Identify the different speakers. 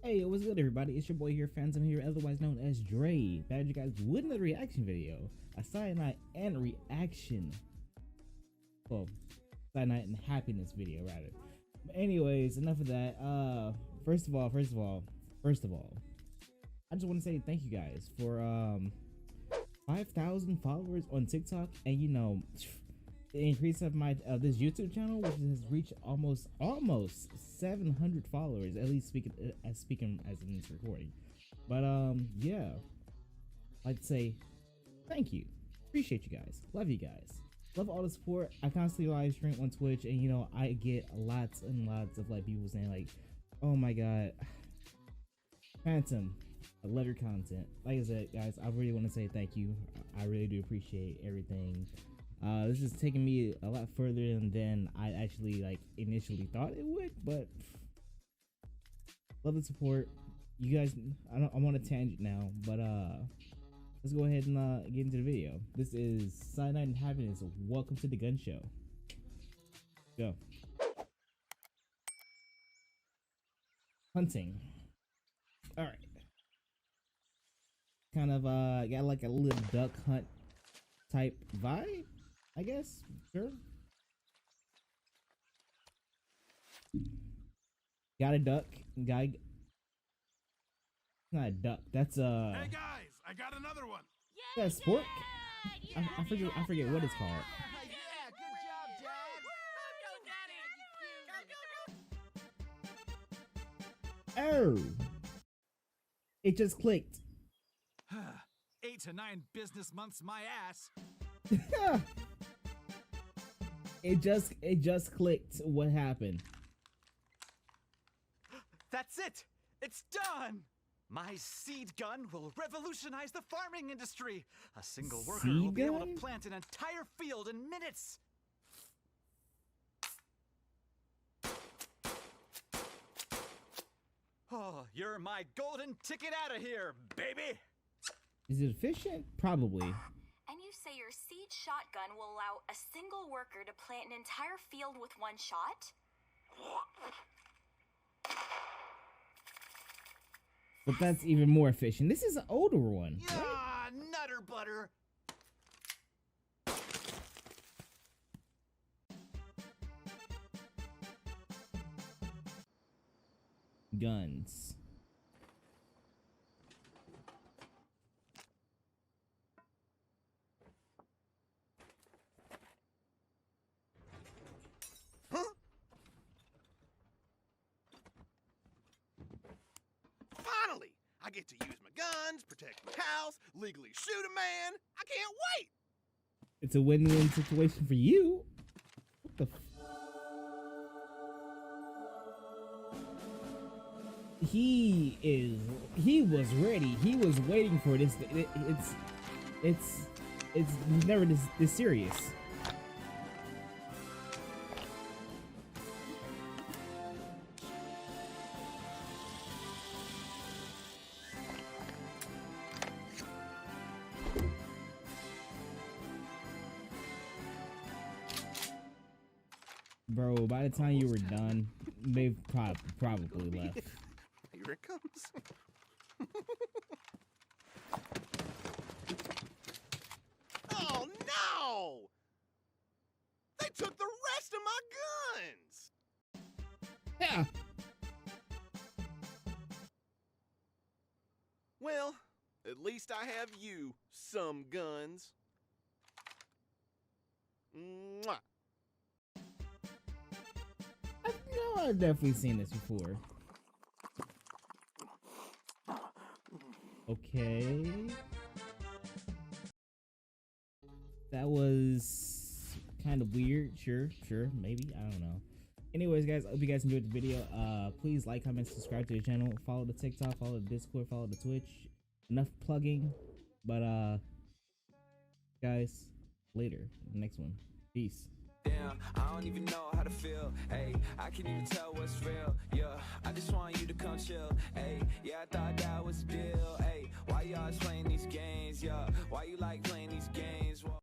Speaker 1: Hey, what's good, everybody? It's your boy here, Phantom here, otherwise known as Dre. Back at you guys with another reaction video, a Cyanide and reaction. Well, Cyanide and happiness video, rather. But anyways, enough of that. First of all, I just want to say thank you guys for 5,000 followers on TikTok, and you know, the increase of my this YouTube channel, which has reached almost 700 followers, at least speaking as in this recording. But yeah, I'd say thank you, appreciate you guys, love you guys, love all the support. I constantly live stream on Twitch, and you know, I get lots and lots of like people saying like, oh my god, Phantom, letter content. Like I said, guys, I really want to say thank you. I really do appreciate everything. This is taking me a lot further than I actually like initially thought it would, but love the support. You guys, I'm on a tangent now, but let's go ahead and get into the video. This is Cyanide and Happiness. Welcome to the gun show. Go. Hunting. All right. Kind of got like a little duck hunt type vibe, I guess. Sure. Got a duck. Guy. Not a duck. That's
Speaker 2: Hey guys, I got another one.
Speaker 1: That's sport. I forget what it's called.
Speaker 3: Yeah, good job, Dad.
Speaker 1: Oh. It just clicked.
Speaker 2: 8 to 9 business months, my ass.
Speaker 1: It just clicked. What happened?
Speaker 3: That's it. It's done. My seed gun will revolutionize the farming industry. A single worker will be able to plant an entire field in minutes. Oh, you're my golden ticket out of here, baby.
Speaker 1: Is it efficient? Probably.
Speaker 4: And you say your seed shotgun will allow a single worker to plant an entire field with one shot?
Speaker 1: But that's even more efficient. This is an older one.
Speaker 3: Yeah, nutter butter.
Speaker 1: Guns.
Speaker 2: Finally, I get to use my guns, protect my house, legally shoot a man. I can't wait.
Speaker 1: It's a win-win situation for you. What the he was ready. He was waiting for this. It's never this serious. Bro, by the time you were done, they've probably left.
Speaker 2: Here it comes. Oh no! They took the rest of my guns.
Speaker 1: Yeah.
Speaker 2: Well, at least I have you, some guns. Mwah.
Speaker 1: I've definitely seen this before. Okay. That was kind of weird. Sure, maybe. I don't know. Anyways, guys, I hope you guys enjoyed the video. Please like, comment, subscribe to the channel. Follow the TikTok, follow the Discord, follow the Twitch. Enough plugging. But, guys, later. Next one. Peace.
Speaker 5: Damn, I don't even know how to feel. Hey, I can't even tell what's real. Yeah, I just want you to come chill. Hey, yeah, I thought that was the deal. Hey, why you always playing these games? Yeah, why you like playing these games? Well